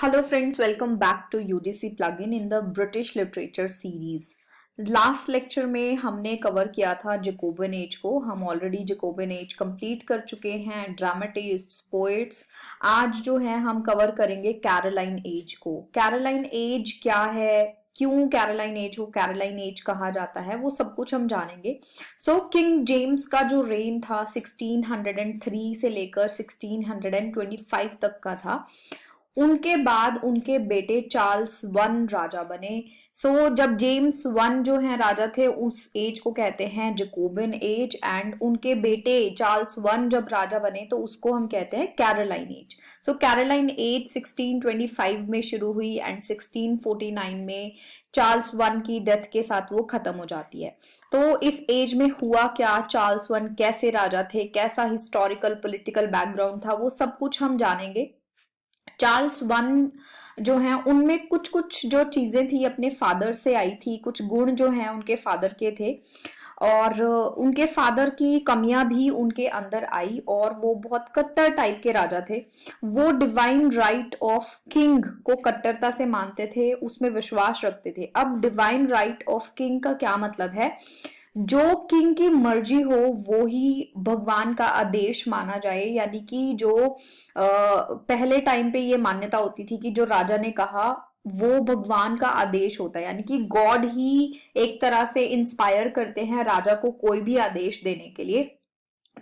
Hello friends, welcome back to UGC plugin in the British Literature series. Last lecture में हमने cover किया था Jacobian as को। हम ऑलरेडी जैकोबिन एज कंप्लीट कर चुके हैं, ड्रामेटिस्ट्स, पोएट्स। आज जो है हम कवर करेंगे कैरोलाइन एज को। कैरोलाइन एज क्या है, क्यों कैरोलाइन एज को कैरोलाइन एज कहा जाता है, वो सब कुछ हम जानेंगे। किंग जेम्स का जो रेन था 1603 से लेकर 1625 तक का था। उनके बाद उनके बेटे चार्ल्स वन राजा बने। जब जेम्स वन जो है राजा थे, उस एज को कहते हैं जैकोबिन एज। एंड उनके बेटे चार्ल्स वन जब राजा बने तो उसको हम कहते हैं कैरोलाइन एज। कैरोलाइन एज 1625 में शुरू हुई एंड 1649 में चार्ल्स वन की डेथ के साथ वो खत्म हो जाती है। तो इस एज में हुआ क्या, चार्ल्स वन कैसे राजा थे, कैसा हिस्टोरिकल पॉलिटिकल बैकग्राउंड था, वो सब कुछ हम जानेंगे। चार्ल्स वन जो है उनमें कुछ कुछ जो चीजें थी अपने फादर से आई थी, कुछ गुण जो है उनके फादर के थे और उनके फादर की कमियां भी उनके अंदर आई और वो बहुत कट्टर टाइप के राजा थे। वो डिवाइन राइट ऑफ किंग को कट्टरता से मानते थे, उसमें विश्वास रखते थे। अब डिवाइन राइट ऑफ किंग का क्या मतलब है? जो किंग की मर्जी हो वो ही भगवान का आदेश माना जाए। यानी कि जो पहले टाइम पे ये मान्यता होती थी कि जो राजा ने कहा वो भगवान का आदेश होता है, यानी कि गॉड ही एक तरह से इंस्पायर करते हैं राजा को कोई भी आदेश देने के लिए।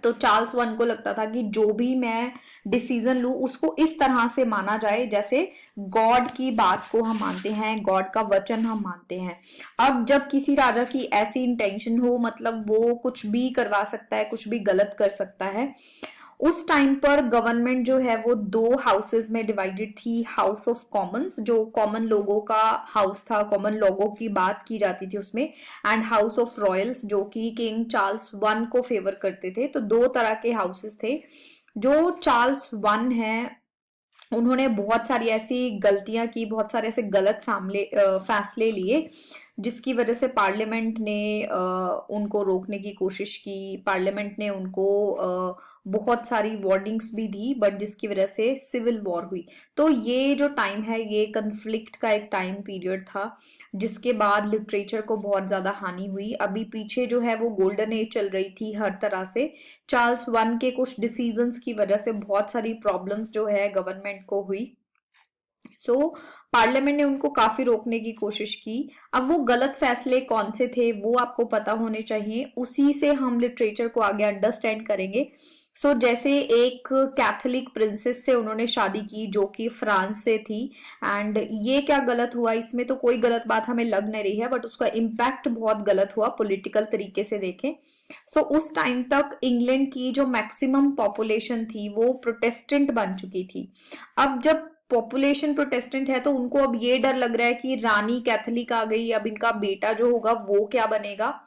तो चार्ल्स वन को लगता था कि जो भी मैं डिसीजन लूं उसको इस तरह से माना जाए जैसे गॉड की बात को हम मानते हैं, गॉड का वचन हम मानते हैं। अब जब किसी राजा की ऐसी इंटेंशन हो, मतलब वो कुछ भी करवा सकता है, कुछ भी गलत कर सकता है। उस टाइम पर गवर्नमेंट जो है वो दो हाउसेस में डिवाइडेड थी। हाउस ऑफ कॉमन्स जो कॉमन लोगों का हाउस था, कॉमन लोगों की बात की जाती थी उसमें, एंड हाउस ऑफ रॉयल्स जो कि किंग चार्ल्स वन को फेवर करते थे। तो दो तरह के हाउसेस थे। जो चार्ल्स वन है उन्होंने बहुत सारी ऐसी गलतियां की, बहुत सारे ऐसे गलत फैसले लिए जिसकी वजह से पार्लियामेंट ने उनको रोकने की कोशिश की। पार्लियामेंट ने उनको बहुत सारी वार्निंग्स भी दी, बट जिसकी वजह से सिविल वॉर हुई। तो ये जो टाइम है ये कन्फ्लिक्ट का एक टाइम पीरियड था, जिसके बाद लिटरेचर को बहुत ज्यादा हानि हुई। अभी पीछे जो है वो गोल्डन एज चल रही थी हर तरह से। चार्ल्स वन के कुछ डिसीजंस की वजह से बहुत सारी प्रॉब्लम्स जो है गवर्नमेंट को हुई। पार्लियामेंट ने उनको काफी रोकने की कोशिश की। अब वो गलत फैसले कौन से थे वो आपको पता होने चाहिए, उसी से हम लिटरेचर को आगे अंडरस्टैंड करेंगे। जैसे एक कैथोलिक प्रिंसेस से उन्होंने शादी की जो कि फ्रांस से थी। एंड ये क्या गलत हुआ, इसमें तो कोई गलत बात हमें लग नहीं रही है, बट उसका इम्पैक्ट बहुत गलत हुआ पॉलिटिकल तरीके से देखें। उस टाइम तक इंग्लैंड की जो मैक्सिमम पॉपुलेशन थी वो प्रोटेस्टेंट बन चुकी थी। अब जब पॉपुलेशन प्रोटेस्टेंट है तो उनको अब ये डर लग रहा है कि रानी कैथोलिक आ गई, अब इनका बेटा जो होगा वो क्या बनेगा।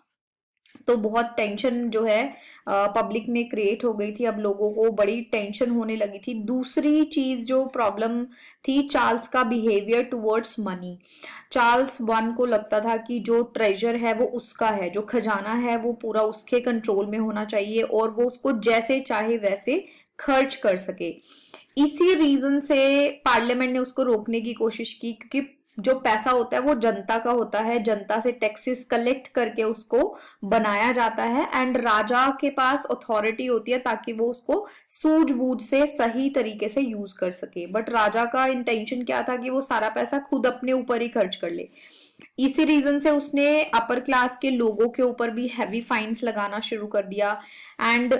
तो बहुत टेंशन जो है पब्लिक में क्रिएट हो गई थी। अब लोगों को बड़ी टेंशन होने लगी थी। दूसरी चीज जो प्रॉब्लम थी, चार्ल्स का behaviour towards money. Charles one को लगता था कि जो ट्रेजर है वो उसका है, जो खजाना है वो पूरा उसके कंट्रोल में होना चाहिए और वो उसको जैसे चाहे वैसे खर्च कर सके। इसी रीजन से पार्लियामेंट ने उसको रोकने की कोशिश की, क्योंकि जो पैसा होता है वो जनता का होता है, जनता से टैक्सेस कलेक्ट करके उसको बनाया जाता है एंड राजा के पास अथॉरिटी होती है ताकि वो उसको सूझबूझ से सही तरीके से यूज कर सके। बट राजा का इंटेंशन क्या था कि वो सारा पैसा खुद अपने ऊपर ही खर्च कर ले। इसी रीजन से उसने अपर क्लास के लोगों के ऊपर भी हैवी फाइन्स लगाना शुरू कर दिया एंड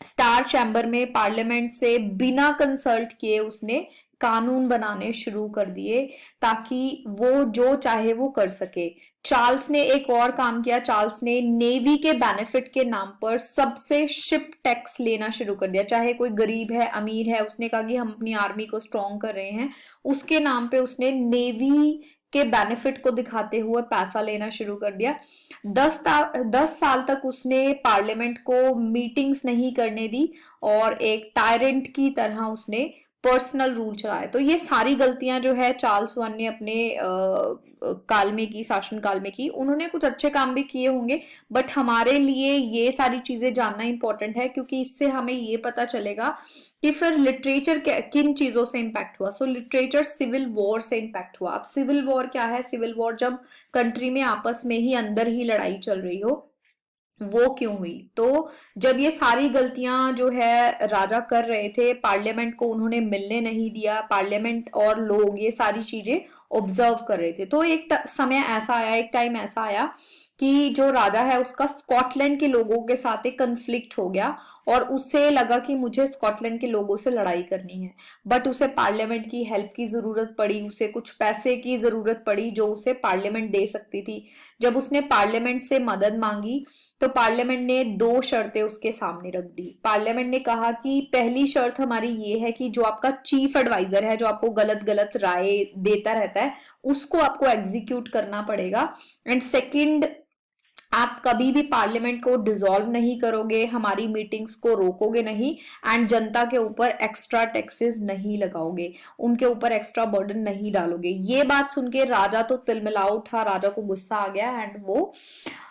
स्टार चैम्बर में पार्लियामेंट से बिना कंसल्ट किए उसने कानून बनाने शुरू कर दिए ताकि वो जो चाहे वो कर सके। चार्ल्स ने एक और काम किया, चार्ल्स ने नेवी के बेनिफिट के नाम पर सबसे शिप टैक्स लेना शुरू कर दिया। चाहे कोई गरीब है अमीर है, उसने कहा कि हम अपनी आर्मी को स्ट्रॉन्ग कर रहे हैं, उसके नाम पे उसने नेवी के बेनिफिट को दिखाते हुए पैसा लेना शुरू कर दिया। 10 साल तक उसने पार्लियामेंट को मीटिंग्स नहीं करने दी और एक टायरेंट की तरह उसने पर्सनल रूल चलाया। तो ये सारी गलतियां जो है चार्ल्स वन ने अपने काल में की, शासन काल में की। उन्होंने कुछ अच्छे काम भी किए होंगे, बट हमारे लिए ये सारी चीजें जानना इंपॉर्टेंट है, क्योंकि इससे हमें ये पता चलेगा कि फिर लिटरेचर किन चीजों से इम्पैक्ट हुआ। सो लिटरेचर सिविल वॉर से इम्पैक्ट हुआ। अब सिविल वॉर क्या है? सिविल वॉर जब कंट्री में आपस में ही अंदर ही लड़ाई चल रही हो, वो क्यों हुई? तो जब ये सारी गलतियां जो है राजा कर रहे थे, पार्लियामेंट को उन्होंने मिलने नहीं दिया, पार्लियामेंट और लोग ये सारी चीजें ऑब्जर्व कर रहे थे, तो एक समय ऐसा आया, एक टाइम ऐसा आया कि जो राजा है उसका स्कॉटलैंड के लोगों के साथ एक कन्फ्लिक्ट हो गया, और उसे लगा कि मुझे स्कॉटलैंड के लोगों से लड़ाई करनी है। बट उसे पार्लियामेंट की हेल्प की जरूरत पड़ी, उसे कुछ पैसे की जरूरत पड़ी जो उसे पार्लियामेंट दे सकती थी। जब उसने पार्लियामेंट से मदद मांगी, तो पार्लियामेंट ने दो शर्तें उसके सामने रख दी। पार्लियामेंट ने कहा कि पहली शर्त हमारी ये है कि जो आपका चीफ एडवाइजर है, जो आपको गलत गलत राय देता रहता है, उसको आपको एग्जीक्यूट करना पड़ेगा। एंड सेकंड, आप कभी भी पार्लियामेंट को डिसॉल्व नहीं करोगे, हमारी मीटिंग्स को रोकोगे नहीं, एंड जनता के ऊपर एक्स्ट्रा टैक्सेस नहीं लगाओगे, उनके ऊपर एक्स्ट्रा बर्डन नहीं डालोगे। ये बात सुन के राजा तो तिलमिला उठा, राजा को गुस्सा आ गया, एंड वो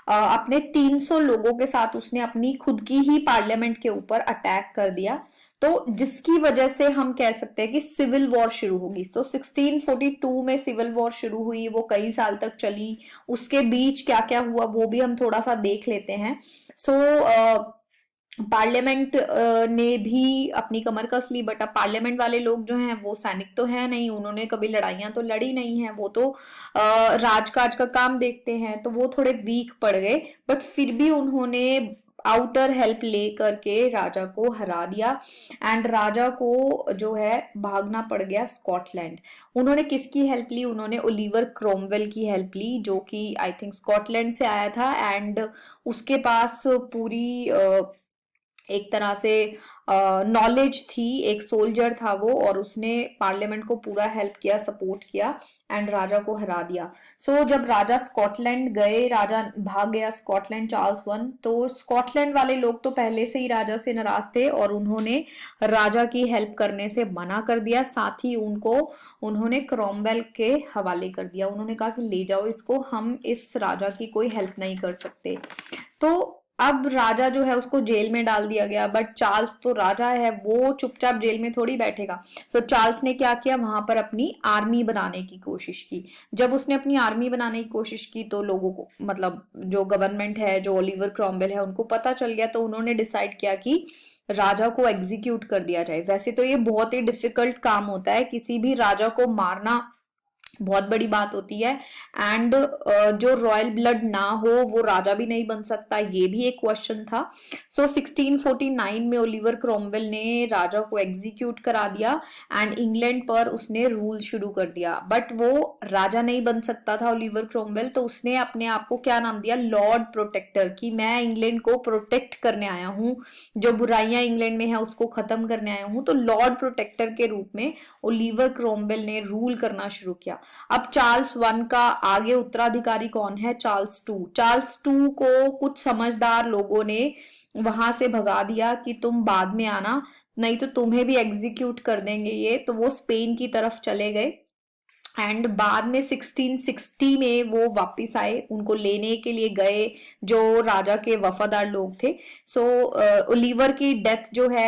अपने 300 लोगों के साथ उसने अपनी खुद की ही पार्लियामेंट के ऊपर अटैक कर दिया। तो जिसकी वजह से हम कह सकते हैं कि सिविल वॉर शुरू होगी। तो 1642 में सिविल वॉर शुरू हुई, वो कई साल तक चली। उसके बीच क्या क्या हुआ वो भी हम थोड़ा सा देख लेते हैं। सो पार्लियामेंट ने भी अपनी कमर कस ली, बट अब पार्लियामेंट वाले लोग जो हैं वो सैनिक तो है नहीं, उन्होंने कभी लड़ाइयां तो लड़ी नहीं है, वो तो राजकाज का काम देखते हैं, तो वो थोड़े वीक पड़ गए। बट फिर भी उन्होंने आउटर हेल्प ले करके राजा को हरा दिया, एंड राजा को जो है भागना पड़ गया स्कॉटलैंड। उन्होंने किसकी हेल्प ली? उन्होंने ओलिवर क्रोमवेल की हेल्प ली, जो कि आई थिंक स्कॉटलैंड से आया था, एंड उसके पास पूरी एक तरह से नॉलेज थी, एक सोल्जर था वो, और उसने पार्लियामेंट को पूरा हेल्प किया, सपोर्ट किया, एंड राजा को हरा दिया। सो जब राजा स्कॉटलैंड गए, राजा भाग गया स्कॉटलैंड, चार्ल्स वन, तो स्कॉटलैंड वाले लोग तो पहले से ही राजा से नाराज थे, और उन्होंने राजा की हेल्प करने से मना कर दिया। साथ ही उन्होंने क्रोमवेल के हवाले कर दिया। उन्होंने कहा कि ले जाओ इसको, हम इस राजा की कोई हेल्प नहीं कर सकते। तो अब राजा जो है उसको जेल में डाल दिया गया, बट चार्ल्स तो राजा है, वो चुपचाप जेल में थोड़ी बैठेगा। सो चार्ल्स ने क्या किया, वहां पर अपनी आर्मी बनाने की कोशिश की। जब उसने अपनी आर्मी बनाने की कोशिश की, तो लोगों को, मतलब जो गवर्नमेंट है, जो ओलिवर क्रोमवेल है, उनको पता चल गया, तो उन्होंने डिसाइड किया कि राजा को एग्जीक्यूट कर दिया जाए। वैसे तो ये बहुत ही डिफिकल्ट काम होता है, किसी भी राजा को मारना बहुत बड़ी बात होती है, एंड जो रॉयल ब्लड ना हो वो राजा भी नहीं बन सकता, ये भी एक क्वेश्चन था। सो 1649 में ओलिवर क्रोमवेल ने राजा को एग्जीक्यूट करा दिया, एंड इंग्लैंड पर उसने रूल शुरू कर दिया। बट वो राजा नहीं बन सकता था ओलिवर क्रोमवेल, तो उसने अपने आप को क्या नाम दिया, लॉर्ड प्रोटेक्टर, कि मैं इंग्लैंड को प्रोटेक्ट करने आया हूँ, जो बुराइयां इंग्लैंड में है उसको खत्म करने आया हूँ। तो लॉर्ड प्रोटेक्टर के रूप में ओलिवर क्रोमवेल ने रूल करना शुरू किया। अब चार्ल्स वन का आगे उत्तराधिकारी कौन है? Charles to. चार्ल्स टू को कुछ समझदार लोगों ने वहां से भगा दिया कि तुम बाद में आना, नहीं तो तुम्हें भी एग्जीक्यूट कर देंगे ये। तो वो स्पेन की तरफ चले गए, एंड बाद में 1660 में वो वापस आए, उनको लेने के लिए गए जो राजा के वफादार लोग थे। सो ओलिवर की डेथ जो है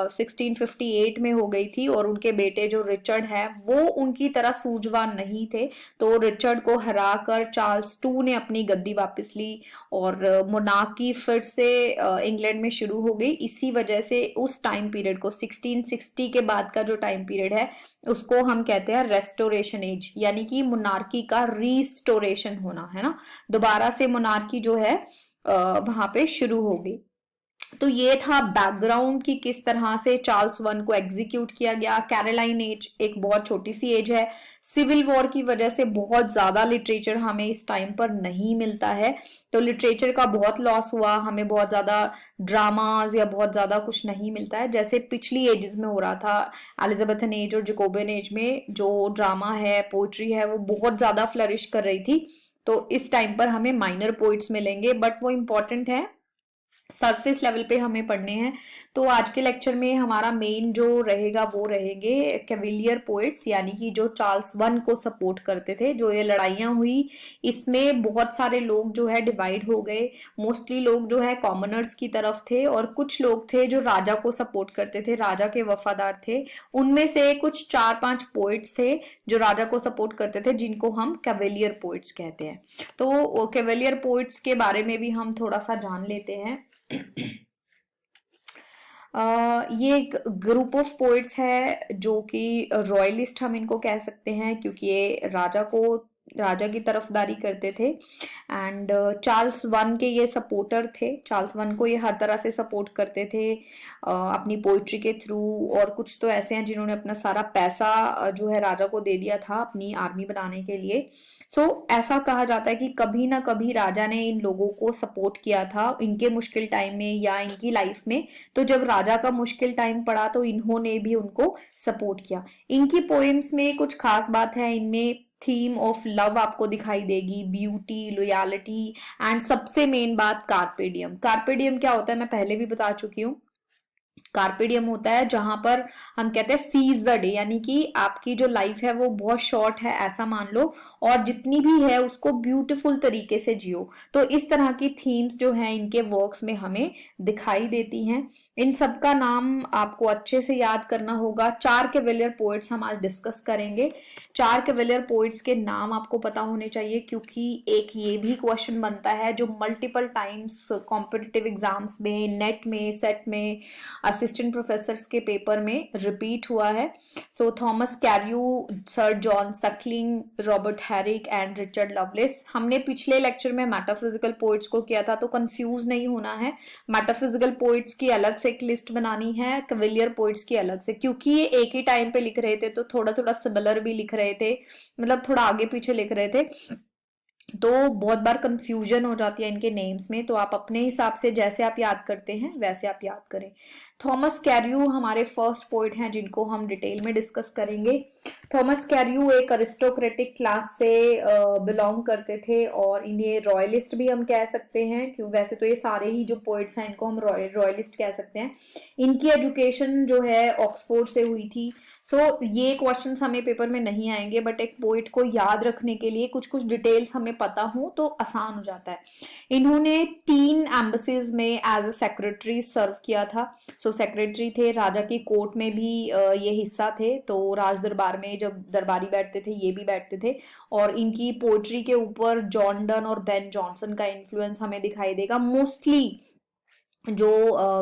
1658 में हो गई थी, और उनके बेटे जो रिचर्ड है वो उनकी तरह सूझवान नहीं थे। तो रिचर्ड को हरा कर चार्ल्स टू ने अपनी गद्दी वापस ली, और मोनार्की फिर से इंग्लैंड में शुरू हो गई। इसी वजह से उस टाइम पीरियड को, 1660 के बाद का जो टाइम पीरियड है, उसको हम कहते हैं रेस्टोरेशन एज, यानी कि मोनार्की का रिस्टोरेशन होना, है ना, दोबारा से मोनार्की जो है वहां पे शुरू हो गई। तो ये था बैकग्राउंड कि किस तरह से चार्ल्स वन को एग्जीक्यूट किया गया। कैरोलाइन एज एक बहुत छोटी सी एज है। सिविल वॉर की वजह से बहुत ज्यादा लिटरेचर हमें इस टाइम पर नहीं मिलता है, तो लिटरेचर का बहुत लॉस हुआ, हमें बहुत ज्यादा ड्रामाज या बहुत ज्यादा कुछ नहीं मिलता है, जैसे पिछली एजेस में हो रहा था। एलिजाबेथन एज और जैकोबियन एज में जो ड्रामा है, पोइट्री है, वो बहुत ज्यादा फ्लरिश कर रही थी। तो इस टाइम पर हमें माइनर पोइट्स मिलेंगे, बट वो इम्पोर्टेंट है सरफेस लेवल पे हमें पढ़ने हैं। तो आज के लेक्चर में हमारा मेन जो रहेगा वो रहेंगे कैविलियर पोएट्स, यानी कि जो चार्ल्स वन को सपोर्ट करते थे। जो ये लड़ाइयाँ हुई इसमें बहुत सारे लोग जो है डिवाइड हो गए। मोस्टली लोग जो है कॉमनर्स की तरफ थे और कुछ लोग थे जो राजा को सपोर्ट करते थे, राजा के वफादार थे। उनमें से कुछ 4-5 पोएट्स थे जो राजा को सपोर्ट करते थे, जिनको हम कैविलियर पोएट्स कहते हैं। तो कैविलियर पोएट्स के बारे में भी हम थोड़ा सा जान लेते हैं। ये एक ग्रुप ऑफ पोइट्स है जो कि रॉयलिस्ट हम इनको कह सकते हैं, क्योंकि ये राजा की तरफदारी करते थे। एंड चार्ल्स वन के ये सपोर्टर थे। चार्ल्स वन को ये हर तरह से सपोर्ट करते थे अपनी पोइट्री के थ्रू। और कुछ तो ऐसे हैं जिन्होंने अपना सारा पैसा जो है राजा को दे दिया था अपनी आर्मी बनाने के लिए। ऐसा कहा जाता है कि कभी ना कभी राजा ने इन लोगों को सपोर्ट किया था इनके मुश्किल टाइम में या इनकी लाइफ में। तो जब राजा का मुश्किल टाइम पड़ा तो इन्होंने भी उनको सपोर्ट किया। इनकी पोएम्स में कुछ खास बात है, इनमें थीम ऑफ लव आपको दिखाई देगी, ब्यूटी, लॉयलिटी एंड सबसे मेन बात कार्पेडियम। कार्पेडियम क्या होता है मैं पहले भी बता चुकी हूँ। कार्पेडियम होता है जहां पर हम कहते हैं सीज द डे, यानी कि आपकी जो लाइफ है वो बहुत शॉर्ट है ऐसा मान लो, और जितनी भी है उसको ब्यूटीफुल तरीके से जियो। तो इस तरह की थीम्स जो हैं इनके वर्क्स में हमें दिखाई देती हैं। इन सब का नाम आपको अच्छे से याद करना होगा। 4 कैविलियर पोइट्स हम आज डिस्कस करेंगे। 4 कैविलियर पोइट्स के नाम आपको पता होने चाहिए, क्योंकि एक ये भी क्वेश्चन बनता है जो मल्टीपल टाइम्स कॉम्पिटिटिव एग्जाम्स में, नेट में, सेट में, असिस्टेंट प्रोफेसर्स के पेपर में रिपीट हुआ है। So Thomas Carew, sir John Suckling, Robert Herrick and Richard Lovelace. हमने पिछले लेक्चर में मेटाफिजिकल पोइट्स को किया था, तो कंफ्यूज नहीं होना है। मेटाफिजिकल पोइट्स की अलग से एक लिस्ट बनानी है, कैविलियर पोइट्स की अलग से, क्योंकि ये एक ही टाइम पे लिख रहे थे तो थोड़ा थोड़ा सिमिलर भी लिख रहे थे, मतलब थोड़ा आगे पीछे लिख रहे थे, तो बहुत बार कंफ्यूजन हो जाती है इनके नेम्स में। तो आप अपने हिसाब से जैसे आप याद करते हैं वैसे आप याद करें। थॉमस कैरियू हमारे फर्स्ट पोइट हैं जिनको हम डिटेल में डिस्कस करेंगे। थॉमस कैरियू एक अरिस्टोक्रेटिक क्लास से बिलोंग करते थे और इन्हें रॉयलिस्ट भी हम कह सकते हैं, क्यों वैसे तो ये सारे ही जो पोइट्स हैं इनको हम रॉयलिस्ट कह सकते हैं। इनकी एजुकेशन जो है ऑक्सफोर्ड से हुई थी। ये क्वेश्चंस हमें पेपर में नहीं आएंगे, बट एक पोइट को याद रखने के लिए कुछ कुछ डिटेल्स हमें पता हो तो आसान हो जाता है। इन्होंने 3 एम्बेसीज में एज अ सेक्रेटरी सर्व किया था। सेक्रेटरी थे, राजा की कोर्ट में भी ये हिस्सा थे, तो राज दरबार में जब दरबारी बैठते थे ये भी बैठते थे। और इनकी पोइट्री के ऊपर जॉन डन और बेन जॉनसन का इन्फ्लुएंस हमें दिखाई देगा। मोस्टली जो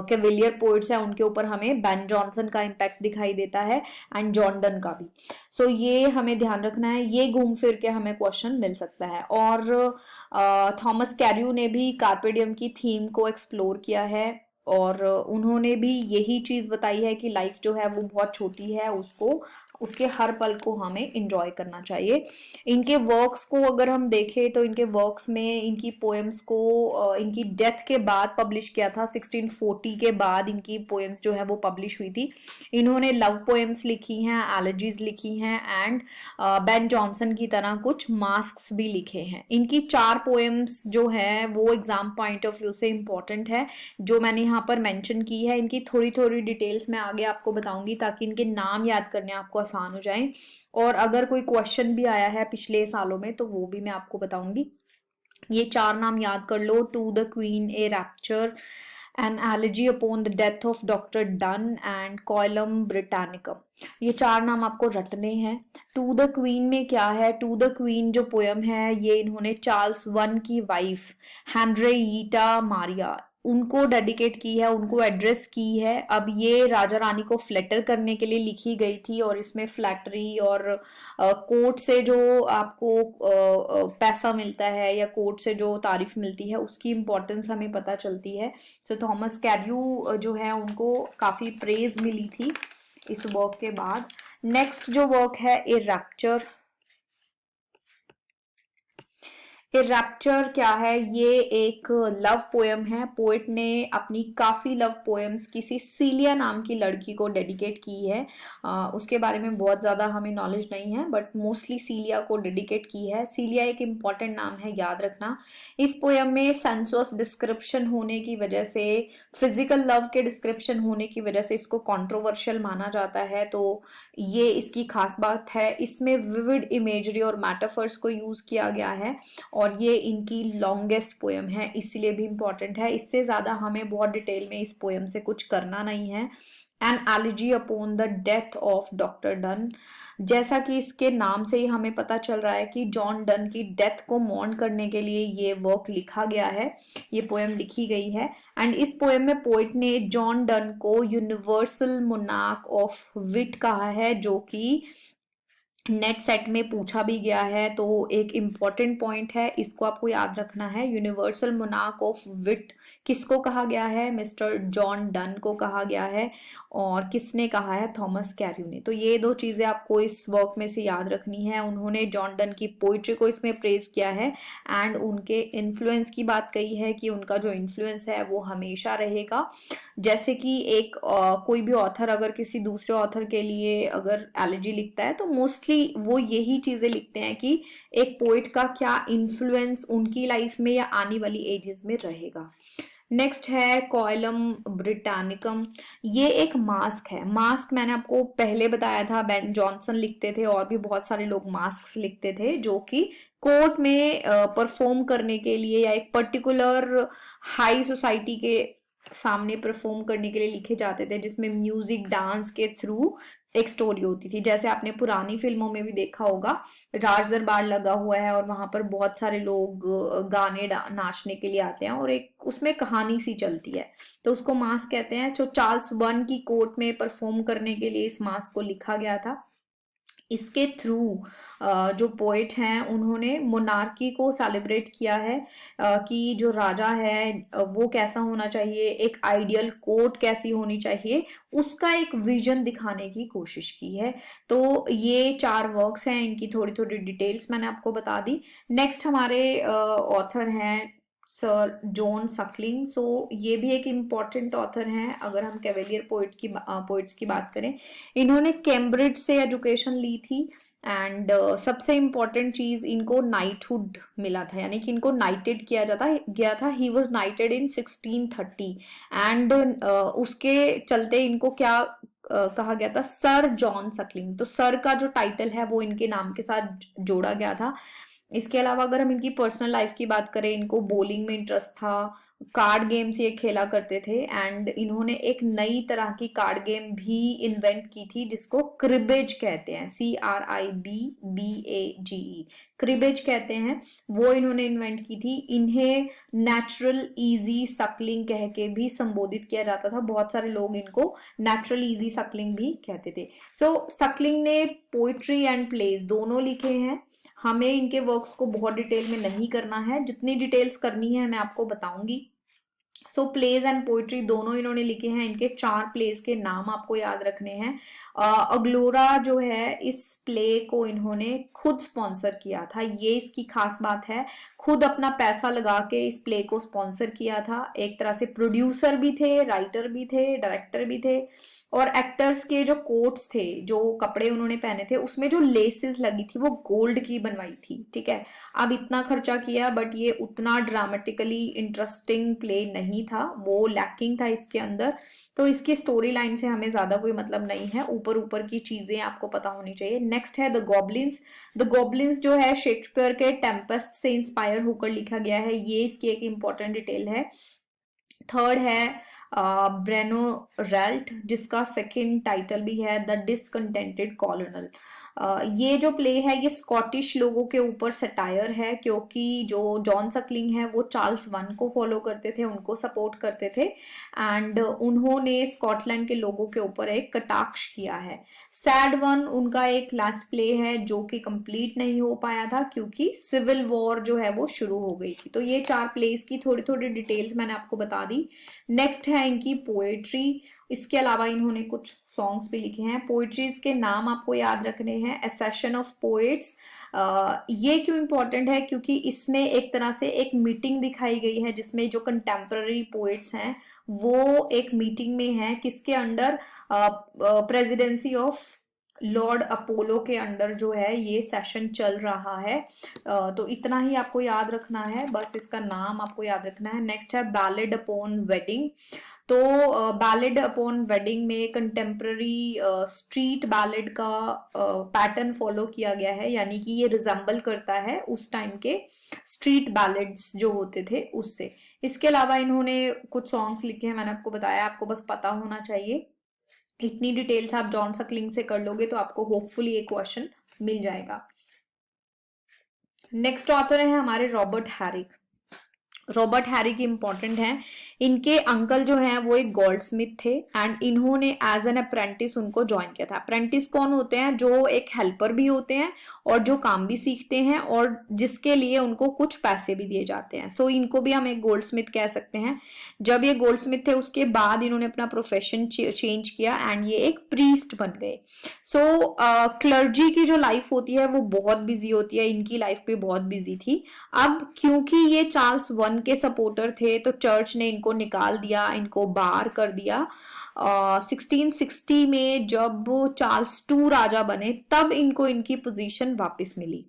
कैविलियर पोइट्स हैं उनके ऊपर हमें बेन जॉनसन का इम्पैक्ट दिखाई देता है एंड जॉन डन का भी। ये हमें ध्यान रखना है, ये घूम फिर के हमें क्वेश्चन मिल सकता है। और थॉमस कैरियू ने भी कार्पेडियम की थीम को एक्सप्लोर किया है और उन्होंने भी यही चीज बताई है कि लाइफ जो है वो बहुत छोटी है, उसको उसके हर पल को हमें इंजॉय करना चाहिए। इनके वर्क्स को अगर हम देखें तो इनके वर्क्स में इनकी पोएम्स को इनकी डेथ के बाद पब्लिश किया था। 1640 के बाद इनकी पोएम्स जो है वो पब्लिश हुई थी। इन्होंने लव पोएम्स लिखी हैं, एलजीज लिखी हैं एंड बेन जॉनसन की तरह कुछ मास्क्स भी लिखे हैं। इनकी 4 पोएम्स जो है वो एग्जाम पॉइंट ऑफ व्यू से इंपॉर्टेंट है, जो मैंने यहाँ पर मेंशन की है। इनकी थोड़ी थोड़ी डिटेल्स मैं आगे आपको बताऊंगी ताकि इनके नाम याद करने आपको आसान हो जाए। और अगर कोई क्वेश्चन भी आया है पिछले सालों में तो वो भी मैं आपको बताऊंगी। ये 4 नाम याद कर लो: to the queen a rapture, an elegy upon the death of doctor Donne and Coelum Britannicum. ये 4 नाम आपको रटने हैं। टू द क्वीन में क्या है? टू द क्वीन जो पोयम है ये इन्होंने चार्ल्स वन की वाइफ हैनरिएटा मारिया उनको डेडिकेट की है, उनको एड्रेस की है। अब ये राजा रानी को फ्लैटर करने के लिए लिखी गई थी और इसमें फ्लैटरी और कोर्ट से जो आपको पैसा मिलता है या कोर्ट से जो तारीफ मिलती है उसकी इम्पोर्टेंस हमें पता चलती है। थॉमस कैरियू जो है उनको काफ़ी प्रेज मिली थी इस वर्क के बाद। नेक्स्ट जो वर्क है ए रैप्चर। ए रैप्चर क्या है? ये एक लव पोएम है। पोएट ने अपनी काफ़ी लव पोएम्स किसी सीलिया नाम की लड़की को डेडिकेट की है। उसके बारे में बहुत ज़्यादा हमें नॉलेज नहीं है, बट मोस्टली सीलिया को डेडिकेट की है। सीलिया एक इम्पॉर्टेंट नाम है, याद रखना। इस पोएम में सेंसुअस डिस्क्रिप्शन होने की वजह से, फिजिकल लव के डिस्क्रिप्शन होने की वजह से इसको कंट्रोवर्शियल माना जाता है। तो ये इसकी खास बात है। इसमें विविड इमेजरी और मेटाफर्स को यूज़ किया गया है, और ये इनकी लॉन्गेस्ट पोएम है, इसलिए भी इम्पॉर्टेंट है। इससे ज़्यादा हमें बहुत डिटेल में इस पोएम से कुछ करना नहीं है। N elegy upon the death of doctor done. जैसा कि इसके नाम से ही हमें पता चल रहा है कि जॉन डन की डेथ को मॉर्न करने के लिए ये वर्क लिखा गया है, ये पोएम लिखी गई है। एंड इस पोएम में पोइट ने जॉन डन को यूनिवर्सल मोनार्क ऑफ विट कहा है, जो कि नेट सेट में पूछा भी गया है। तो एक इम्पॉर्टेंट पॉइंट है, इसको आपको याद रखना है। यूनिवर्सल मोनार्क ऑफ विट किसको कहा गया है? मिस्टर जॉन डन को कहा गया है। और किसने कहा है? थॉमस कैर्यू ने। तो ये दो चीजें आपको इस वर्क में से याद रखनी है। उन्होंने जॉन डन की पोइट्री को इसमें प्रेज किया है, एंड उनके इन्फ्लुएंस की बात कही है कि उनका जो इन्फ्लुएंस है वो हमेशा रहेगा। जैसे कि एक कोई भी ऑथर अगर किसी दूसरे ऑथर के लिए अगर एलिजी लिखता है, तो मोस्टली वो यही चीजें लिखते हैं कि एक पोइट का क्या इन्फ्लुएंस उनकी लाइफ में या आने वाली एजेस में रहेगा। नेक्स्ट है कोएलम ब्रिटानिकम। ये एक मास्क है। मास्क मैंने आपको पहले बताया था, बेन जॉनसन लिखते थे, और भी बहुत सारे लोग मास्क लिखते थे, जो कि कोर्ट में परफॉर्म करने के लिए या एक पर्टिकुलर हाई सोसाइटी के सामने परफॉर्म करने के लिए लिखे जाते थे, जिसमें म्यूजिक डांस के थ्रू एक स्टोरी होती थी। जैसे आपने पुरानी फिल्मों में भी देखा होगा, राज दरबार लगा हुआ है और वहां पर बहुत सारे लोग गाने नाचने के लिए आते हैं, और एक उसमें कहानी सी चलती है, तो उसको मास्क कहते हैं। जो चार्ल्स वन की कोर्ट में परफॉर्म करने के लिए इस मास्क को लिखा गया था। इसके थ्रू जो पोएट हैं उन्होंने मोनार्की को सेलिब्रेट किया है, कि जो राजा है वो कैसा होना चाहिए, एक आइडियल कोर्ट कैसी होनी चाहिए, उसका एक विजन दिखाने की कोशिश की है। तो ये 4 वर्क्स हैं, इनकी थोड़ी थोड़ी डिटेल्स मैंने आपको बता दी। नेक्स्ट हमारे ऑथर हैं सर जॉन सकलिंग। सो ये भी एक इम्पॉर्टेंट ऑथर हैं अगर हम कैवेलियर पोइट्स की बात करें। इन्होंने कैम्ब्रिज से एजुकेशन ली थी, एंड सबसे इम्पॉर्टेंट चीज, इनको नाइटहुड मिला था, यानी कि इनको नाइटेड किया जाता गया था। ही वॉज नाइटेड इन 1630, एंड उसके चलते इनको क्या कहा गया था? Sir John Suckling. तो सर का जो टाइटल है वो इनके नाम के साथ जोड़ा गया था। इसके अलावा अगर हम इनकी पर्सनल लाइफ की बात करें, इनको बॉलिंग में इंटरेस्ट था, कार्ड गेम्स ये खेला करते थे, एंड इन्होंने एक नई तरह की कार्ड गेम भी इन्वेंट की थी जिसको क्रिबेज कहते हैं, CRIBBAGE, क्रिबेज कहते हैं। वो इन्होंने इन्वेंट की थी। इन्हें नेचुरल इजी सकलिंग कह के भी संबोधित किया जाता था। बहुत सारे लोग इनको नेचुरल इजी सकलिंग भी कहते थे। सो सकलिंग ने पोइट्री एंड प्लेज दोनों लिखे हैं। हमें इनके वर्क्स को बहुत डिटेल में नहीं करना है, जितनी डिटेल्स करनी है मैं आपको बताऊंगी। सो प्लेज एंड पोइट्री दोनों इन्होंने लिखे हैं। इनके 4 प्लेस के नाम आपको याद रखने हैं। अग्लोरा जो है, इस प्ले को इन्होंने खुद स्पॉन्सर किया था, ये इसकी खास बात है। खुद अपना पैसा लगा के इस प्ले को स्पॉन्सर किया था। एक तरह से प्रोड्यूसर भी थे, राइटर भी थे, डायरेक्टर भी थे, और एक्टर्स के जो कोट्स थे, जो कपड़े उन्होंने पहने थे, उसमें जो लेसेस लगी थी वो गोल्ड की बनवाई थी। ठीक है, अब इतना खर्चा किया, बट ये उतना ड्रामेटिकली इंटरेस्टिंग प्ले नहीं था, वो लैकिंग था इसके अंदर। तो इसकी स्टोरी लाइन से हमें ज्यादा कोई मतलब नहीं है, ऊपर ऊपर की चीजें आपको पता होनी चाहिए। नेक्स्ट है द गॉब्लिन्स। द गॉब्लिन्स जो है शेक्सपियर के टेम्पेस्ट से इंस्पायर होकर लिखा गया है, ये इसकी एक इंपॉर्टेंट डिटेल है। थर्ड है ब्रेनो रेल्ट, जिसका सेकंड टाइटल भी है द डिसकंटेंटेड कॉलोनल। ये जो प्ले है ये स्कॉटिश लोगों के ऊपर सटायर है, क्योंकि जो जॉन सकलिंग है वो चार्ल्स वन को फॉलो करते थे, उनको सपोर्ट करते थे, एंड उन्होंने स्कॉटलैंड के लोगों के ऊपर एक कटाक्ष किया है। सैड वन उनका एक लास्ट प्ले है जो कि कंप्लीट नहीं हो पाया था क्योंकि सिविल वॉर जो है वो शुरू हो गई थी। तो ये 4 प्लेस की थोड़ी थोड़ी डिटेल्स मैंने आपको बता दी। नेक्स्ट है है इनकी पोएट्री, इसके अलावा इन्होंने कुछ सॉन्ग्स भी लिखे हैं। पोएट्रीज के नाम आपको याद रखने हैं, ए सेशन ऑफ पोएट्स। ये क्यों इंपॉर्टेंट है, क्योंकि इसमें एक तरह से एक मीटिंग दिखाई गई है जिसमें जो कंटेम्प्ररी पोएट्स हैं वो एक मीटिंग में है, किसके under, presidency of Lord Apollo के अंडर जो है ये सेशन चल रहा है। तो इतना ही आपको याद रखना है, बस इसका नाम आपको याद रखना है। नेक्स्ट है बैलेड अपॉन वेडिंग। तो बैलेड अपॉन वेडिंग में कंटेम्प्ररी स्ट्रीट बैलेड का पैटर्न फॉलो किया गया है, यानी कि ये रिजेंबल करता है उस टाइम के स्ट्रीट बैलेड्स जो होते थे उससे। इसके अलावा इन्होंने कुछ सॉन्ग्स लिखे हैं, मैंने आपको बताया, आपको बस पता होना चाहिए। इतनी डिटेल्स आप जॉन सकलिंग से कर लोगे तो आपको होपफुली एक क्वेश्चन मिल जाएगा। नेक्स्ट ऑथर है हमारे Robert Herrick. Robert Herrick important हैं। इनके अंकल जो हैं वो एक गोल्ड स्मिथ थे एंड इन्होंने एज एन अप्रेंटिस उनको ज्वाइन किया था। अप्रेंटिस कौन होते हैं, जो एक हेल्पर भी होते हैं और जो काम भी सीखते हैं और जिसके लिए उनको कुछ पैसे भी दिए जाते हैं। सो इनको भी हम एक गोल्ड स्मिथ कह सकते हैं। जब ये गोल्ड स्मिथ थे उसके बाद इन्होंने अपना प्रोफेशन चेंज किया एंड ये एक प्रीस्ट बन गए। सो क्लर्जी की जो लाइफ होती है वो बहुत बिजी होती है, इनकी लाइफ भी बहुत बिजी थी। अब क्योंकि ये चार्ल्स वन के सपोर्टर थे तो चर्च ने इनको निकाल दिया, इनको बाहर कर दिया। 1660 में जब चार्ल्स टू राजा बने तब इनको इनकी पोजीशन वापस मिली।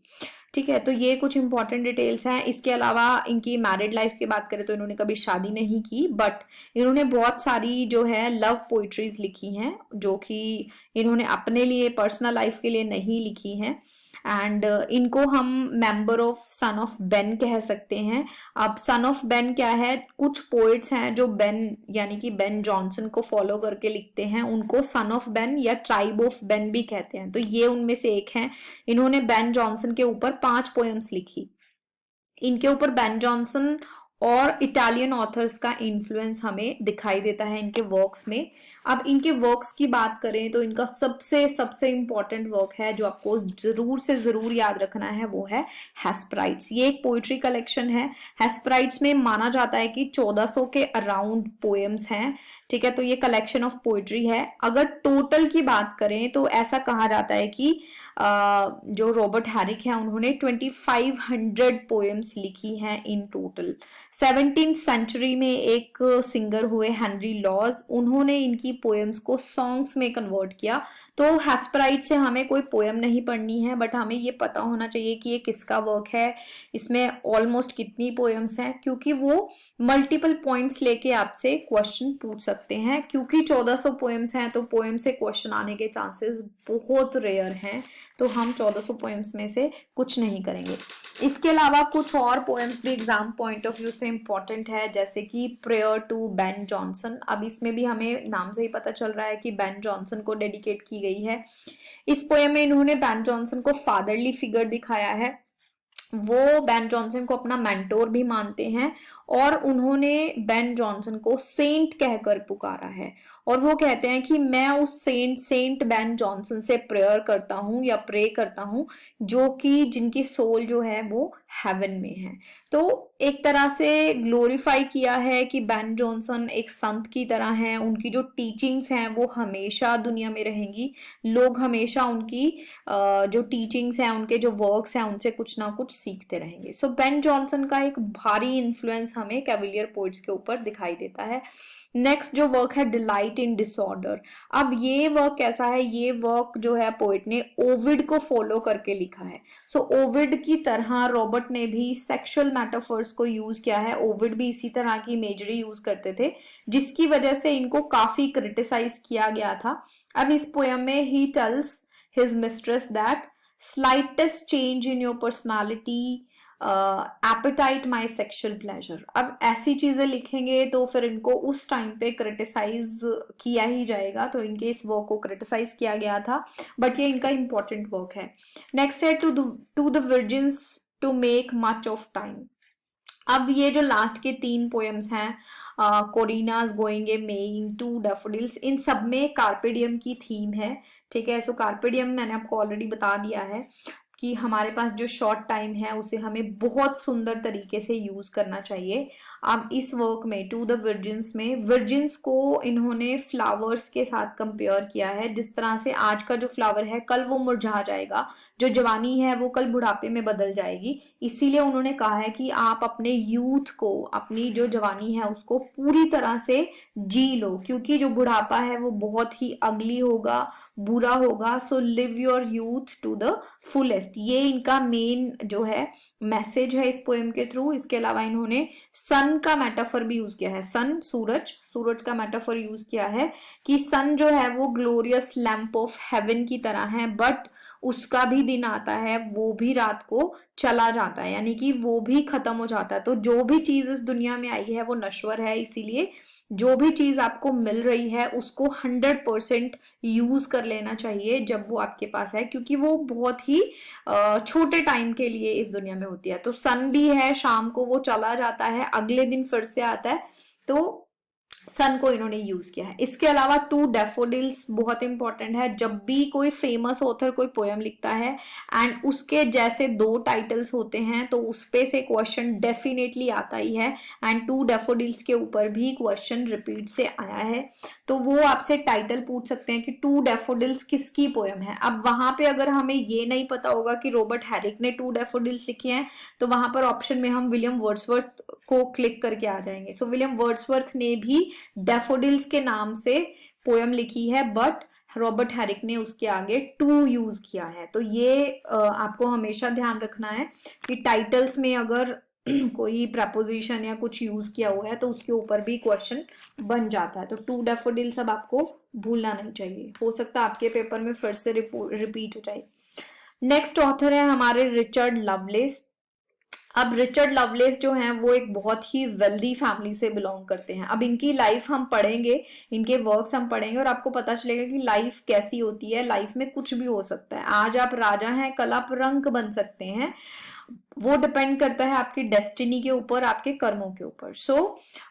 ठीक है, तो ये कुछ इंपॉर्टेंट डिटेल्स हैं। इसके अलावा इनकी मैरिड लाइफ की बात करें तो इन्होंने कभी शादी नहीं की, बट इन्होंने बहुत सारी जो है लव पोइट्रीज लिखी हैं जो कि इन्होंने अपने लिए पर्सनल लाइफ के लिए नहीं लिखी हैं। एंड इनको हम member of son of Ben कह सकते हैं। अब सन ऑफ बेन क्या है, कुछ पोइट्स हैं जो बेन यानी कि बेन जॉनसन को फॉलो करके लिखते हैं, उनको सन ऑफ बेन या ट्राइब ऑफ बेन भी कहते हैं, तो ये उनमें से एक हैं। इन्होंने बेन जॉनसन के ऊपर 5 पोएम्स लिखी। इनके ऊपर बेन जॉनसन और इटालियन ऑथर्स का इन्फ्लुएंस हमें दिखाई देता है इनके वर्क्स में। अब इनके वर्क्स की बात करें तो इनका सबसे सबसे इंपॉर्टेंट वर्क है जो आपको जरूर से जरूर याद रखना है, वो है हेस्पराइट्स। ये एक पोइट्री कलेक्शन है। हेस्पराइट्स में माना जाता है कि 1400 के अराउंड पोएम्स हैं। ठीक है, तो ये कलेक्शन ऑफ पोइट्री है। अगर टोटल की बात करें तो ऐसा कहा जाता है कि जो रॉबर्ट हैरिक है उन्होंने 2500 पोएम्स लिखी हैं इन टोटल। 17th सेंचुरी में एक सिंगर हुए हेनरी लॉज, उन्होंने इनकी पोएम्स को सॉन्ग्स में कन्वर्ट किया। तो हेस्पराइट से हमें कोई पोएम नहीं पढ़नी है, बट हमें ये पता होना चाहिए कि ये किसका वर्क है, इसमें ऑलमोस्ट कितनी पोएम्स हैं, क्योंकि वो मल्टीपल पॉइंट्स लेके आपसे क्वेश्चन पूछ सकते हैं। क्योंकि 1400 पोएम्स हैं तो पोएम से क्वेश्चन आने के चांसेस बहुत रेयर हैं, तो हम 1400 पोएम्स में से कुछ नहीं करेंगे। इसके अलावा कुछ और पोएम्स भी एग्जाम पॉइंट ऑफ व्यू से इंपॉर्टेंट है, जैसे कि प्रेयर टू बेन जॉनसन। अब इसमें भी हमें नाम से ही पता चल रहा है कि बेन जॉनसन को डेडिकेट की गई है। इस पोएम में इन्होंने बेन जॉनसन को फादरली फिगर दिखाया है। वो बेन जॉनसन को अपना मेंटोर भी मानते हैं और उन्होंने बेन जॉनसन को सेंट कहकर पुकारा है। और वो कहते हैं कि मैं उस सेंट बेन जॉनसन से प्रेयर करता हूँ या प्रे करता हूँ, जो कि जिनकी सोल जो है वो हेवन में है। तो एक तरह से ग्लोरीफाई किया है कि बेन जॉनसन एक संत की तरह है, उनकी जो टीचिंग्स हैं वो हमेशा दुनिया में रहेंगी। लोग हमेशा उनकी जो टीचिंग्स हैं, उनके जो वर्क्स हैं, उनसे कुछ ना कुछ सीखते रहेंगे। सो बेन जॉनसन का एक भारी इन्फ्लुएंस हमें कैविलियर पोइट्स के ऊपर दिखाई देता है। नेक्स्ट जो वर्क है डिलाइट इन डिसऑर्डर। अब ये वर्क कैसा है, ये वर्क जो है पोइट ने ओविड को फॉलो करके लिखा है। सो ओविड की तरह रॉबर्ट ने भी सेक्सुअल मेटाफर्स को यूज किया है। ओविड भी इसी तरह की इमेजरी यूज करते थे, जिसकी वजह से इनको काफी क्रिटिसाइज किया गया था। अब इस पोएम में he tells his mistress that slightest change in your personality appetite my sexual pleasure। अब ऐसी चीजें लिखेंगे तो फिर इनको उस टाइम पे क्रिटिसाइज किया ही जाएगा, तो इनके इस वर्क को क्रिटिसाइज किया गया था, बट ये इनका इंपॉर्टेंट वर्क है। नेक्स्ट है to the virgins to make much of time। अब ये जो लास्ट के 3 पोएम्स हैं, कोरिनास गोइंग ए मेइंग, टू डैफोडिल्स, इन सब में कार्पे डियम की थीम है। ठीक है, सो कार्पे डियम मैंने आपको ऑलरेडी बता दिया है कि हमारे पास जो शॉर्ट टाइम है उसे हमें बहुत सुंदर तरीके से यूज करना चाहिए। अब इस वर्क में टू द वर्जिन्स में वर्जिन्स को इन्होंने फ्लावर्स के साथ कंपेयर किया है। जिस तरह से आज का जो फ्लावर है कल वो मुरझा जाएगा, जो जवानी है वो कल बुढ़ापे में बदल जाएगी। इसीलिए उन्होंने कहा है कि आप अपने यूथ को, अपनी जो जवानी है उसको पूरी तरह से जी लो, क्योंकि जो बुढ़ापा है वो बहुत ही अगली होगा, बुरा होगा। So live your youth to the fullest, ये इनका मेन जो है मैसेज है इस पोएम के थ्रू। इसके अलावा इन्होंने सन का मेटाफर भी यूज किया है। सन सूरज, सूरज का मेटाफर यूज किया है कि सन जो है वो ग्लोरियस लैंप ऑफ हेवन की तरह है, बट उसका भी दिन आता है, वो भी रात को चला जाता है, यानी कि वो भी खत्म हो जाता है। तो जो भी चीज इस दुनिया में आई है वो नश्वर है, इसीलिए जो भी चीज आपको मिल रही है उसको 100% यूज कर लेना चाहिए जब वो आपके पास है, क्योंकि वो बहुत ही छोटे टाइम के लिए इस दुनिया में होती है। तो सन भी है, शाम को वो चला जाता है, अगले दिन फिर से आता है, तो सन को इन्होंने यूज किया है। इसके अलावा टू डैफोडिल्स बहुत इंपॉर्टेंट है। जब भी कोई फेमस ऑथर कोई पोएम लिखता है एंड उसके जैसे दो टाइटल्स होते हैं तो उस पे से क्वेश्चन डेफिनेटली आता ही है, एंड टू डैफोडिल्स के ऊपर भी क्वेश्चन रिपीट से आया है। तो वो आपसे टाइटल पूछ सकते हैं कि टू डैफोडिल्स किसकी पोएम है। अब वहां पे अगर हमें ये नहीं पता होगा कि रॉबर्ट हैरिक ने टू डैफोडिल्स लिखे हैं, तो वहां पर ऑप्शन में हम विलियम वर्ड्सवर्थ को क्लिक करके आ जाएंगे। सो विलियम वर्ड्सवर्थ ने भी डैफोडिल्स के नाम से पोयम लिखी है, बट रॉबर्ट हैरिक ने उसके आगे टू यूज किया है। तो ये आपको हमेशा ध्यान रखना है कि टाइटल्स में अगर कोई प्रपोजिशन या कुछ यूज किया हुआ है तो उसके ऊपर भी क्वेश्चन बन जाता है। तो टू डैफोडिल्स अब आपको भूलना नहीं चाहिए, हो सकता है आपके पेपर में फिर से रिपीट हो जाए। नेक्स्ट ऑथर है हमारे रिचर्ड लवलेस। अब रिचर्ड लवलेस जो हैं वो एक बहुत ही वेल्दी फैमिली से बिलोंग करते हैं। अब इनकी लाइफ हम पढ़ेंगे, इनके वर्क्स हम पढ़ेंगे और आपको पता चलेगा कि लाइफ कैसी होती है। लाइफ में कुछ भी हो सकता है, आज आप राजा हैं कल आप रंक बन सकते हैं, वो डिपेंड करता है आपकी डेस्टिनी के ऊपर, आपके कर्मों के ऊपर। सो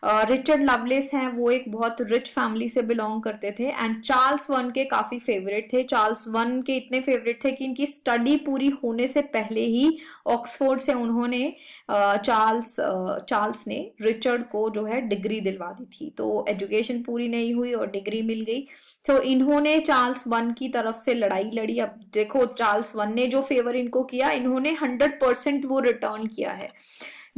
रिचर्ड लवलेस हैं, वो एक बहुत रिच फैमिली से बिलोंग करते थे एंड चार्ल्स वन के काफी फेवरेट थे। चार्ल्स वन के इतने फेवरेट थे कि इनकी स्टडी पूरी होने से पहले ही ऑक्सफोर्ड से उन्होंने चार्ल्स ने रिचर्ड को जो है डिग्री दिलवा दी थी। तो एजुकेशन पूरी नहीं हुई और डिग्री मिल गई। तो इन्होंने चार्ल्स वन की तरफ से लड़ाई लड़ी। अब देखो चार्ल्स वन ने जो फेवर इनको किया, इन्होंने 100% वो रिटर्न किया है।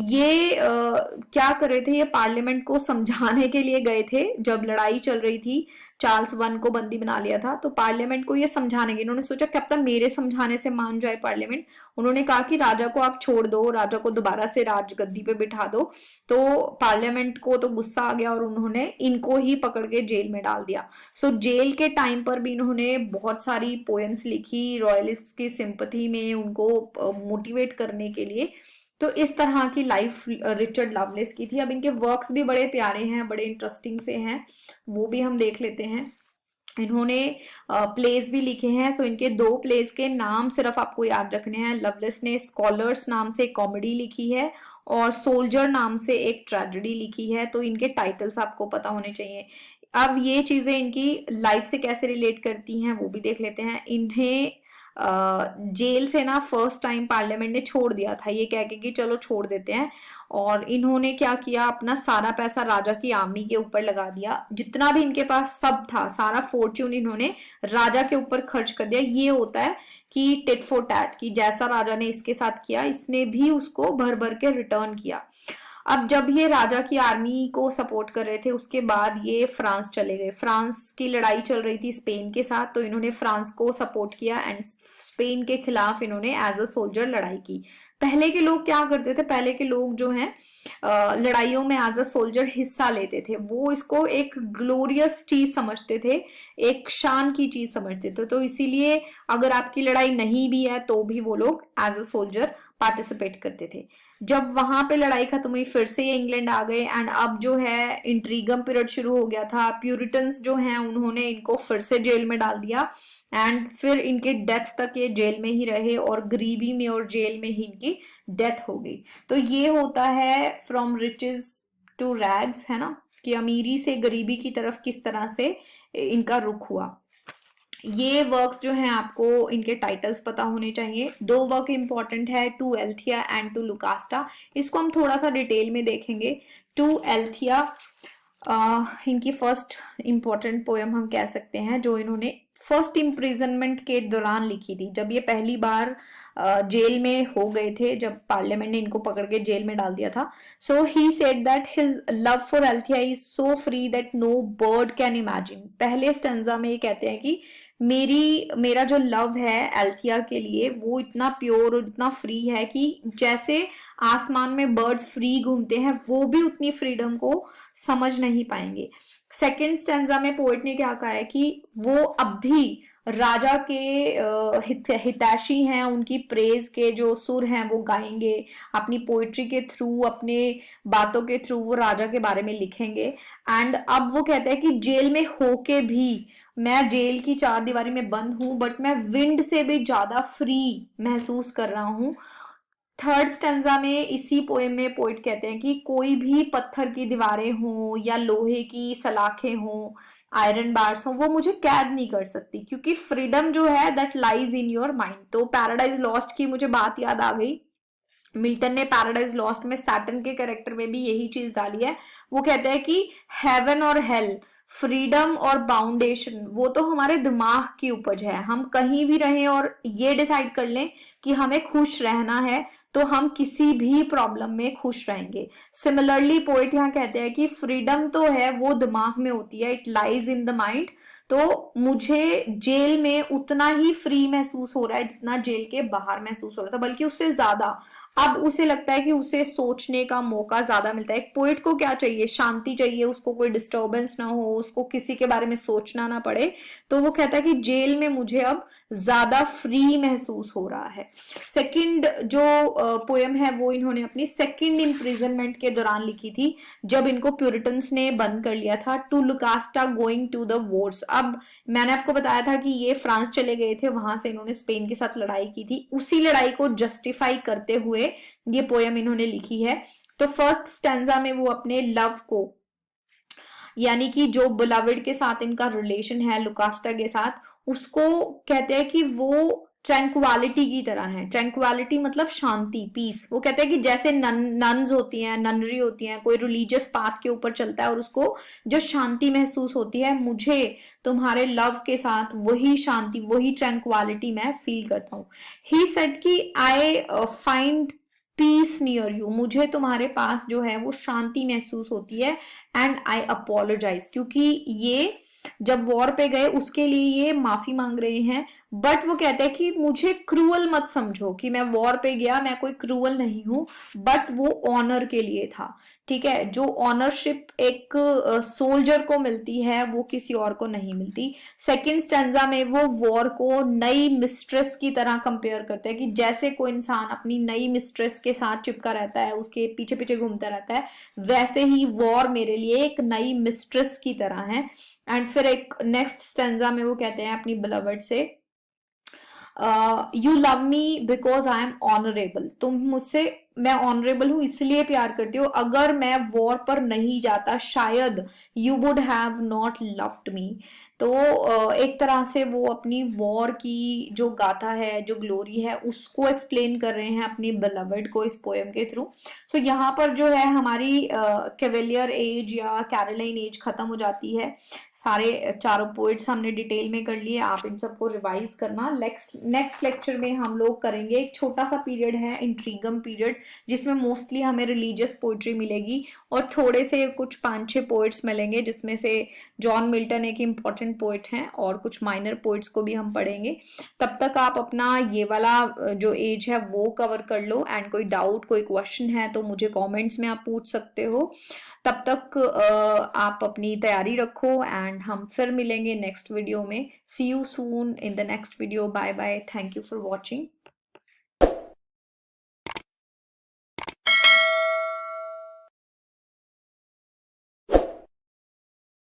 ये क्या कर रहे थे, ये पार्लियामेंट को समझाने के लिए गए थे जब लड़ाई चल रही थी। चार्ल्स वन को बंदी बना लिया था, तो पार्लियामेंट को ये समझाने के, इन्होंने सोचा क्या पता मेरे समझाने से मान जाए पार्लियामेंट। उन्होंने कहा कि राजा को आप छोड़ दो, राजा को दोबारा से राजगद्दी पे बिठा दो। तो पार्लियामेंट को तो गुस्सा आ गया और उन्होंने इनको ही पकड़ के जेल में डाल दिया। सो जेल के टाइम पर भी इन्होंने बहुत सारी पोएम्स लिखी रॉयलिस्ट की सिंपथी में, उनको मोटिवेट करने के लिए। तो इस तरह की लाइफ रिचर्ड लवलेस की थी। अब इनके वर्क्स भी बड़े प्यारे हैं, बड़े इंटरेस्टिंग से हैं, वो भी हम देख लेते हैं। इन्होंने प्लेस भी लिखे हैं। तो इनके दो प्लेस के नाम सिर्फ आपको याद रखने हैं। लवलेस ने स्कॉलर्स नाम से एक कॉमेडी लिखी है और सोल्जर नाम से एक ट्रेजेडी लिखी है। तो इनके टाइटल्स आपको पता होने चाहिए। अब ये चीजें इनकी लाइफ से कैसे रिलेट करती हैं वो भी देख लेते हैं। इन्हें जेल से ना फर्स्ट टाइम पार्लियामेंट ने छोड़ दिया था, ये कह के कि चलो छोड़ देते हैं। और इन्होंने क्या किया, अपना सारा पैसा राजा की आर्मी के ऊपर लगा दिया। जितना भी इनके पास सब था, सारा फॉर्च्यून इन्होंने राजा के ऊपर खर्च कर दिया। ये होता है कि टिट फॉर टैट, कि जैसा राजा ने इसके साथ किया इसने भी उसको भर भर के रिटर्न किया। अब जब ये राजा की आर्मी को सपोर्ट कर रहे थे, उसके बाद ये फ्रांस चले गए। फ्रांस की लड़ाई चल रही थी स्पेन के साथ, तो इन्होंने फ्रांस को सपोर्ट किया एंड स्पेन के खिलाफ इन्होंने एज अ सोल्जर लड़ाई की। पहले के लोग क्या करते थे, पहले के लोग जो हैं लड़ाइयों में एज अ सोल्जर हिस्सा लेते थे, वो इसको एक ग्लोरियस चीज समझते थे, एक शान की चीज समझते थे। तो इसीलिए अगर आपकी लड़ाई नहीं भी है तो भी वो लोग एज अ सोल्जर पार्टिसिपेट करते थे। जब वहां पे लड़ाई खत्म हुई फिर से ये इंग्लैंड आ गए एंड अब जो है इंट्रीगम पीरियड शुरू हो गया था। प्यूरिटन्स जो हैं उन्होंने इनको फिर से जेल में डाल दिया एंड फिर इनके डेथ तक ये जेल में ही रहे और गरीबी में और जेल में ही इनकी डेथ हो गई। तो ये होता है फ्रॉम रिचेस टू रैग्स, है ना, कि अमीरी से गरीबी की तरफ किस तरह से इनका रुख हुआ। ये वर्क्स जो हैं आपको इनके टाइटल्स पता होने चाहिए। दो वर्क इंपॉर्टेंट है, टू एल्थिया एंड टू लुकास्टा। इसको हम थोड़ा सा डिटेल में देखेंगे। टू एल्थिया, इनकी फर्स्ट इम्पोर्टेंट पोएम हम कह सकते हैं, जो इन्होंने फर्स्ट इम्प्रिजनमेंट के दौरान लिखी थी, जब ये पहली बार जेल में हो गए थे, जब पार्लियामेंट ने इनको पकड़ के जेल में डाल दिया था. So he said that his love for Althea is so free that no bird can imagine. पहले स्टेंजा में ये कहते हैं कि मेरा जो लव है एल्थिया के लिए वो इतना प्योर और इतना फ्री है कि जैसे आसमान में बर्ड्स फ्री घूमते हैं वो भी उतनी फ्रीडम को समझ नहीं पाएंगे. सेकेंड स्टेंजा में पोएट ने क्या कहा है कि वो अब भी राजा के हितैषी हैं, उनकी प्रेज के जो सुर हैं वो गाएंगे, अपनी पोइट्री के थ्रू, अपने बातों के थ्रू वो राजा के बारे में लिखेंगे. एंड अब वो कहते हैं कि जेल में होके भी, मैं जेल की चार दीवारी में बंद हूं बट मैं विंड से भी ज्यादा फ्री महसूस कर रहा हूं. थर्ड स्टेंजा में इसी पोएम में पोइट कहते हैं कि कोई भी पत्थर की दीवारें हों या लोहे की सलाखें हों, आयरन बार्स हों, वो मुझे कैद नहीं कर सकती, क्योंकि फ्रीडम जो है that lies in your mind. तो पैराडाइज लॉस्ट की मुझे बात याद आ गई. मिल्टन ने पैराडाइज लॉस्ट में सैटर्न के कैरेक्टर में भी यही चीज डाली है. वो कहते हैं कि हेवन और हेल, फ्रीडम और बाउंडेशन, वो तो हमारे दिमाग की उपज है. हम कहीं भी रहें और ये डिसाइड कर लें कि हमें खुश रहना है तो हम किसी भी प्रॉब्लम में खुश रहेंगे. सिमिलरली पोइट यहाँ कहते हैं कि फ्रीडम तो है वो दिमाग में होती है, it lies in the mind. तो मुझे जेल में उतना ही फ्री महसूस हो रहा है जितना जेल के बाहर महसूस हो रहा था, बल्कि उससे ज्यादा. अब उसे लगता है कि उसे सोचने का मौका ज्यादा मिलता है. एक पोइट को क्या चाहिए? शांति चाहिए, उसको कोई डिस्टर्बेंस ना हो, उसको किसी के बारे में सोचना ना पड़े. तो वो कहता है कि जेल में मुझे अब ज्यादा फ्री महसूस हो रहा है. सेकंड जो पोएम है वो इन्होंने अपनी सेकंड इम्प्रिजनमेंट के दौरान लिखी थी, जब इनको प्यूरिटन्स ने बंद कर लिया था. To Lucasta going to the wars. अब मैंने आपको बताया था कि ये फ्रांस चले गए थे, वहां से इन्होंने स्पेन के साथ लड़ाई की थी. उसी लड़ाई को जस्टिफाई करते हुए ये पोएम इन्होंने लिखी है. तो फर्स्ट स्टैंजा में वो अपने लव को, यानी कि जो बिलवड के साथ इनका रिलेशन है लुकास्टा के साथ, उसको कहते हैं कि वो ट्रैंक्वालिटी की तरह है. ट्रैंक्वालिटी मतलब शांति, पीस. वो कहते हैं कि जैसे नन्स होती हैं, ननरी होती हैं, कोई रिलीजियस पाथ के ऊपर चलता है और उसको जो शांति महसूस होती है, मुझे तुम्हारे लव के साथ वही शांति, वही ट्रैंक्वालिटी मैं फील करता हूँ. ही सेड कि I find peace near you, मुझे तुम्हारे पास जो है वो शांति महसूस होती है. एंड आई अपोलोजाइज, क्योंकि ये जब वॉर पे गए उसके लिए ये माफी मांग रहे हैं. बट वो कहते हैं कि मुझे क्रूअल मत समझो कि मैं वॉर पे गया, मैं कोई क्रूअल नहीं हूं, बट वो ऑनर के लिए था. ठीक है, जो ऑनरशिप एक सोल्जर को मिलती है वो किसी और को नहीं मिलती. सेकंड स्टैंजा में वो वॉर को नई मिस्ट्रेस की तरह कंपेयर करते हैं कि जैसे कोई इंसान अपनी नई मिस्ट्रेस के साथ चिपका रहता है, उसके पीछे पीछे घूमता रहता है, वैसे ही वॉर मेरे लिए एक नई मिस्ट्रेस की तरह है. एंड फिर एक नेक्स्ट स्टेंजा में वो कहते हैं अपनी बिलवड से, you love me because I am honourable, तुम मुझसे, मैं ऑनरेबल हूं इसलिए प्यार करती हो, अगर मैं वॉर पर नहीं जाता शायद you would have not loved me. तो एक तरह से वो अपनी वॉर की जो गाथा है, जो ग्लोरी है, उसको एक्सप्लेन कर रहे हैं अपनी बिलवड को इस पोएम के थ्रू. सो यहाँ पर जो है हमारी कैवेलियर एज या कैरोलाइन एज खत्म हो जाती है. सारे चारों पोइट्स हमने डिटेल में कर लिए, आप इन सबको रिवाइज करना. नेक्स्ट लेक्चर में हम लोग करेंगे, एक छोटा सा पीरियड है इंट्रीगम पीरियड, जिसमें मोस्टली हमें रिलीजियस पोइट्री मिलेगी और थोड़े से कुछ 5-6 पोइट्स मिलेंगे, जिसमें से जॉन मिल्टन एक इम्पॉर्टेंट पोइट हैं और कुछ माइनर पोइट्स को भी हम पढ़ेंगे. तब तक आप अपना ये वाला जो एज है वो कवर कर लो. एंड कोई डाउट, कोई क्वेश्चन है तो मुझे कमेंट्स में आप पूछ सकते हो. तब तक आप अपनी तैयारी रखो एंड हम फिर मिलेंगे नेक्स्ट वीडियो में. See you soon in the next video. Bye bye. Thank you for watching.